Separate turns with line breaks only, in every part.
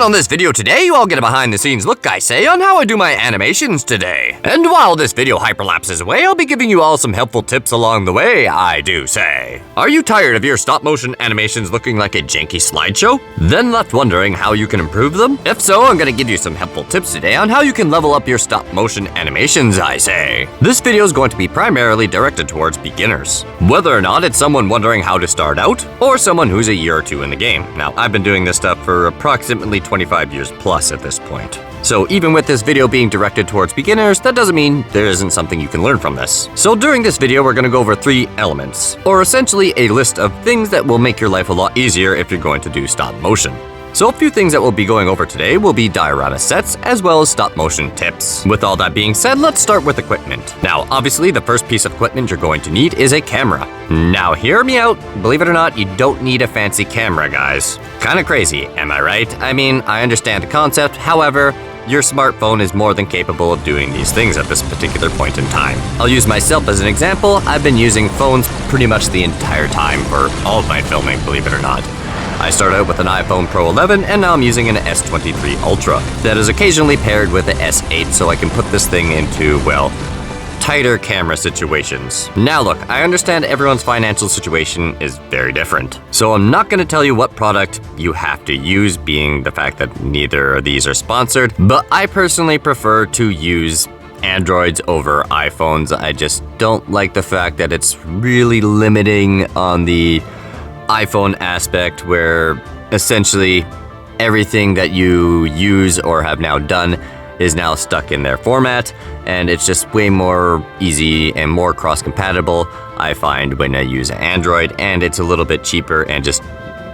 on this video today, you all get a behind the scenes look, I say, on how I do my animations today. And while this video hyperlapses away, I'll be giving you all some helpful tips along the way, I do say. Are you tired of your stop motion animations looking like a janky slideshow? Then left wondering how you can improve them? If so, I'm gonna give you some helpful tips today on how you can level up your stop motion animations, I say. This video is going to be primarily directed towards beginners, whether or not it's someone wondering how to start out, or someone who's a year or two in the game. Now, I've been doing this stuff for approximately 25 years plus at this point. So even with this video being directed towards beginners, that doesn't mean there isn't something you can learn from this. So during this video, we're gonna go over 3 elements, or essentially a list of things that will make your life a lot easier if you're going to do stop motion. So a few things that we'll be going over today will be diorama sets as well as stop motion tips. With all that being said, let's start with equipment. Now, obviously, the first piece of equipment you're going to need is a camera. Now, hear me out. Believe it or not, you don't need a fancy camera, guys. Kinda crazy, am I right? I mean, I understand the concept. However, your smartphone is more than capable of doing these things at this particular point in time. I'll use myself as an example. I've been using phones pretty much the entire time for all of my filming, believe it or not. I started out with an iPhone Pro 11 and now I'm using an S23 Ultra that is occasionally paired with the S8 so I can put this thing into, well, tighter camera situations. Now look, I understand everyone's financial situation is very different, so I'm not going to tell you what product you have to use, being the fact that neither of these are sponsored, but I personally prefer to use Androids over iPhones. I just don't like the fact that it's really limiting on the iPhone aspect, where essentially everything that you use or have now done is now stuck in their format, and it's just way more easy and more cross-compatible, I find, when I use Android, and it's a little bit cheaper and just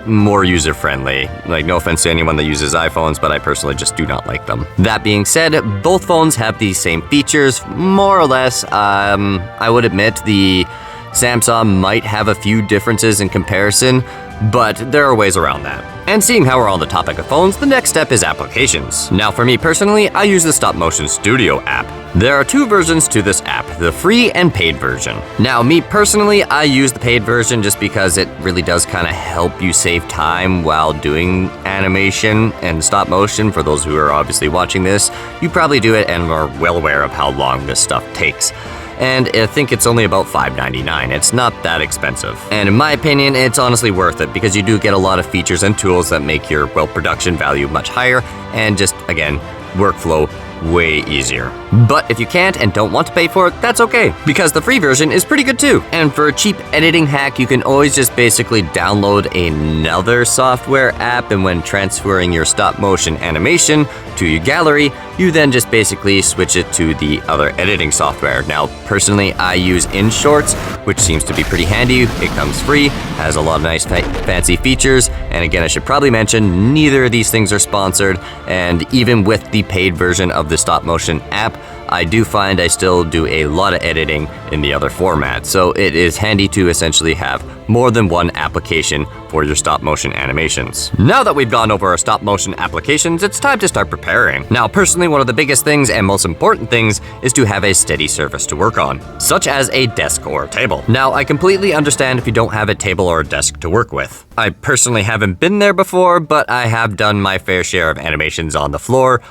more user-friendly. Like, no offense to anyone that uses iPhones, but I personally just do not like them. That being said, both phones have the same features, more or less. I would admit the Samsung might have a few differences in comparison, but there are ways around that. And seeing how we're on the topic of phones, the next step is applications. Now for me personally, I use the Stop Motion Studio app. There are 2 versions to this app, the free and paid version. Now me personally, I use the paid version just because it really does kind of help you save time while doing animation and stop motion. For those who are obviously watching this, you probably do it and are well aware of how long this stuff takes. And I think it's only about $5.99. It's not that expensive. And in my opinion, it's honestly worth it because you do get a lot of features and tools that make your, well, production value much higher and just, again, workflow way easier. But if you can't and don't want to pay for it, that's okay, because the free version is pretty good too. And for a cheap editing hack, you can always just basically download another software app, and when transferring your stop motion animation to your gallery, you then just basically switch it to the other editing software. Now, personally, I use InShorts, which seems to be pretty handy. It comes free, has a lot of nice fancy features, and again, I should probably mention, neither of these things are sponsored, and even with the paid version of the stop motion app, I do find I still do a lot of editing in the other format, so it is handy to essentially have more than one application for your stop motion animations. Now that we've gone over our stop motion applications, it's time to start preparing. Now personally, one of the biggest things and most important things is to have a steady surface to work on, such as a desk or a table. Now I completely understand if you don't have a table or a desk to work with. I personally haven't been there before, but I have done my fair share of animations on the floor,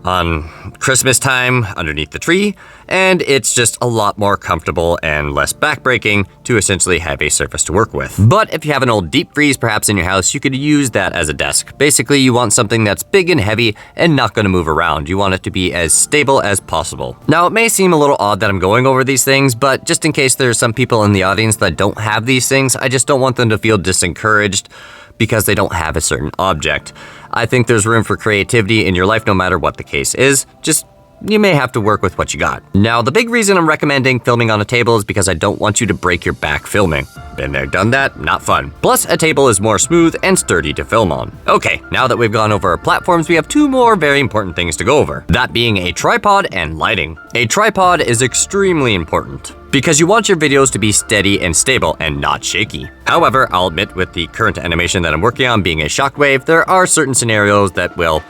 on Christmas time, underneath the tree, and it's just a lot more comfortable and less backbreaking to essentially have a surface to work with. But if you have an old deep freeze perhaps in your house, you could use that as a desk. Basically, you want something that's big and heavy and not going to move around. You want it to be as stable as possible. Now, it may seem a little odd that I'm going over these things, but just in case there's some people in the audience that don't have these things, I just don't want them to feel disencouraged because they don't have a certain object. I think there's room for creativity in your life no matter what the case is. Just, you may have to work with what you got. Now, the big reason I'm recommending filming on a table is because I don't want you to break your back filming. Been there, done that, not fun. Plus, a table is more smooth and sturdy to film on. Okay, now that we've gone over our platforms, we have 2 more very important things to go over. That being a tripod and lighting. A tripod is extremely important because you want your videos to be steady and stable and not shaky. However, I'll admit with the current animation that I'm working on being a shockwave, there are certain scenarios that will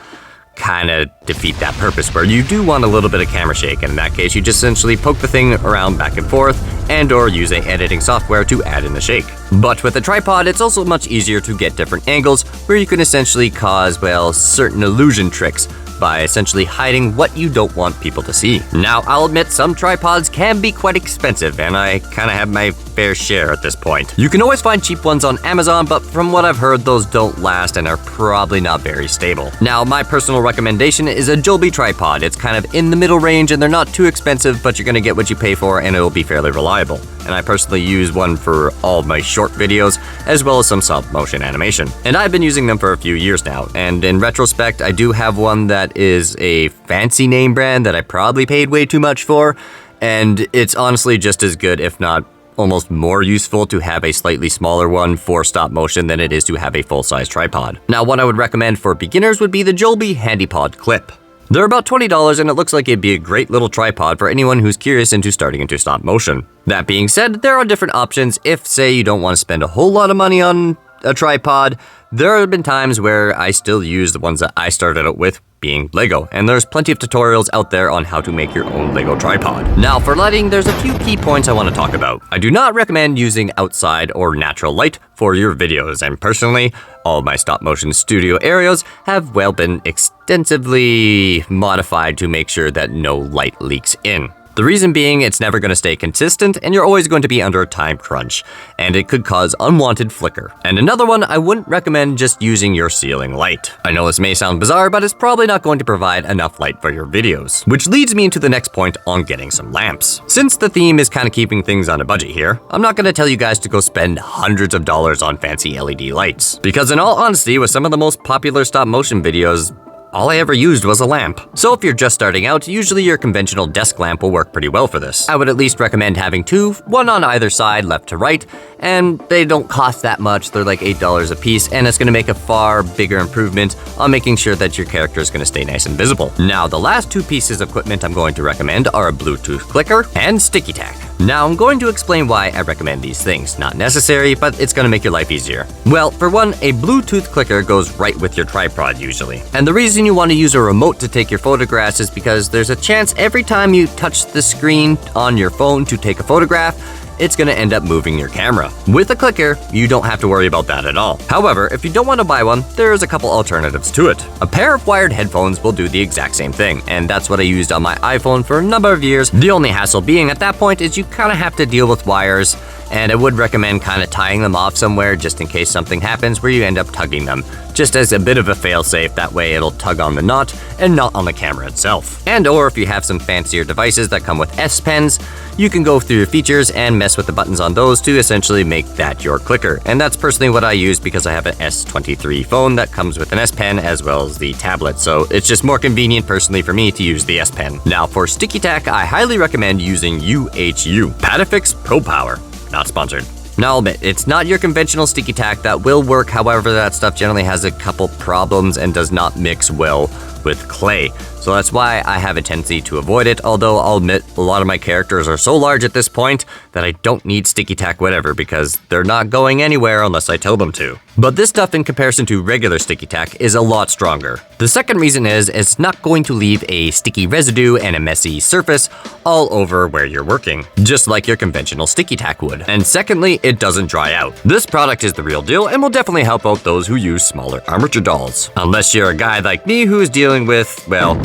kind of defeat that purpose, where you do want a little bit of camera shake, and in that case you just essentially poke the thing around back and forth and or use a editing software to add in the shake. But with a tripod, it's also much easier to get different angles where you can essentially cause, well, certain illusion tricks by essentially hiding what you don't want people to see. Now, I'll admit some tripods can be quite expensive, and I kind of have my fair share at this point. You can always find cheap ones on Amazon, but from what I've heard, those don't last and are probably not very stable. Now, my personal recommendation is a Joby tripod. It's kind of in the middle range, and they're not too expensive, but you're gonna get what you pay for, and it'll be fairly reliable. And I personally use one for all of my short videos, as well as some stop-motion animation. And I've been using them for a few years now, and in retrospect, I do have one that is a fancy name brand that I probably paid way too much for, and it's honestly just as good, if not almost more useful, to have a slightly smaller one for stop motion than it is to have a full-size tripod. Now, what I would recommend for beginners would be the Joby HandyPod Clip. They're about $20, and it looks like it'd be a great little tripod for anyone who's curious into starting into stop motion. That being said, there are different options if, say, you don't want to spend a whole lot of money on a tripod. There have been times where I still use the ones that I started out with, being Lego, and there's plenty of tutorials out there on how to make your own Lego tripod. Now, for lighting, there's a few key points I want to talk about. I do not recommend using outside or natural light for your videos, and personally, all of my stop motion studio areas have, well, been extensively modified to make sure that no light leaks in. The reason being, it's never going to stay consistent, and you're always going to be under a time crunch, and it could cause unwanted flicker. And another one, I wouldn't recommend just using your ceiling light. I know this may sound bizarre, but it's probably not going to provide enough light for your videos. Which leads me into the next point on getting some lamps. Since the theme is kind of keeping things on a budget here, I'm not going to tell you guys to go spend hundreds of dollars on fancy LED lights. Because in all honesty, with some of the most popular stop motion videos, all I ever used was a lamp. So if you're just starting out, usually your conventional desk lamp will work pretty well for this. I would at least recommend having two, one on either side, left to right, and they don't cost that much. They're like $8 a piece, and it's gonna make a far bigger improvement on making sure that your character is gonna stay nice and visible. Now, the last two pieces of equipment I'm going to recommend are a Bluetooth clicker and sticky tack. Now, I'm going to explain why I recommend these things. Not necessary, but it's gonna make your life easier. Well, for one, a Bluetooth clicker goes right with your tripod usually. And the reason you want to use a remote to take your photographs is because there's a chance every time you touch the screen on your phone to take a photograph, it's gonna end up moving your camera. With a clicker, you don't have to worry about that at all. However, if you don't want to buy one, there's a couple alternatives to it. A pair of wired headphones will do the exact same thing, and that's what I used on my iPhone for a number of years. The only hassle being at that point is you kind of have to deal with wires, and I would recommend kind of tying them off somewhere just in case something happens where you end up tugging them. Just as a bit of a fail-safe, that way it'll tug on the knot and not on the camera itself. And or if you have some fancier devices that come with S Pens, you can go through your features and mess with the buttons on those to essentially make that your clicker. And that's personally what I use because I have an S23 phone that comes with an S Pen as well as the tablet, so it's just more convenient personally for me to use the S Pen. Now for sticky tack, I highly recommend using UHU, Patafix Pro Power. Not sponsored. Now I'll admit, it's not your conventional sticky tack that will work, however that stuff generally has a couple problems and does not mix well with clay. So that's why I have a tendency to avoid it, although I'll admit a lot of my characters are so large at this point that I don't need sticky tack whatever because they're not going anywhere unless I tell them to. But this stuff in comparison to regular sticky tack is a lot stronger. The second reason is it's not going to leave a sticky residue and a messy surface all over where you're working, just like your conventional sticky tack would. And secondly, it doesn't dry out. This product is the real deal and will definitely help out those who use smaller armature dolls. Unless you're a guy like me who's dealing with, well,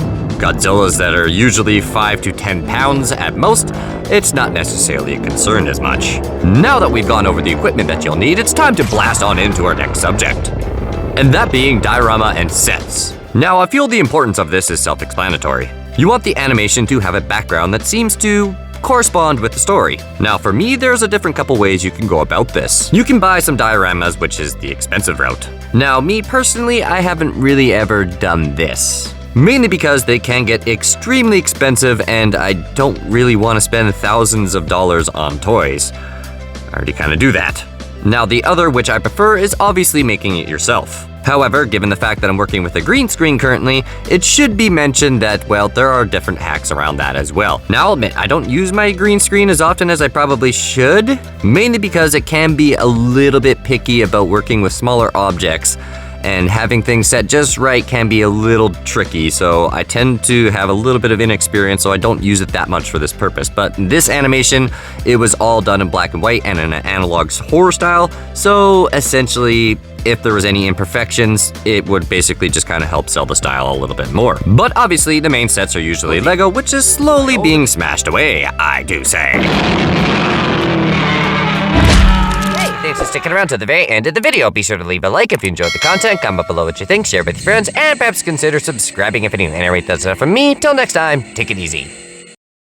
Godzillas that are usually 5 to 10 pounds at most, it's not necessarily a concern as much. Now that we've gone over the equipment that you'll need, it's time to blast on into our next subject. And that being diorama and sets. Now, I feel the importance of this is self-explanatory. You want the animation to have a background that seems to correspond with the story. Now for me, there's a different couple ways you can go about this. You can buy some dioramas, which is the expensive route. Now me personally, I haven't really ever done this. Mainly because they can get extremely expensive and I don't really want to spend thousands of dollars on toys. I already kind of do that. Now the other, which I prefer, is obviously making it yourself. However, given the fact that I'm working with a green screen currently, it should be mentioned that, well, there are different hacks around that as well. Now I'll admit, I don't use my green screen as often as I probably should, mainly because it can be a little bit picky about working with smaller objects, and having things set just right can be a little tricky, so I tend to have a little bit of inexperience, so I don't use it that much for this purpose. But this animation, it was all done in black and white and in an analog horror style, so essentially, if there was any imperfections, it would basically just kind of help sell the style a little bit more. But obviously, the main sets are usually Lego, which is slowly being smashed away, I do say. Hey, thanks for sticking around to the very end of the video. Be sure to leave a like if you enjoyed the content, comment below what you think, share with your friends, and perhaps consider subscribing if anything. Anyway, that's enough from me. Till next time, take it easy.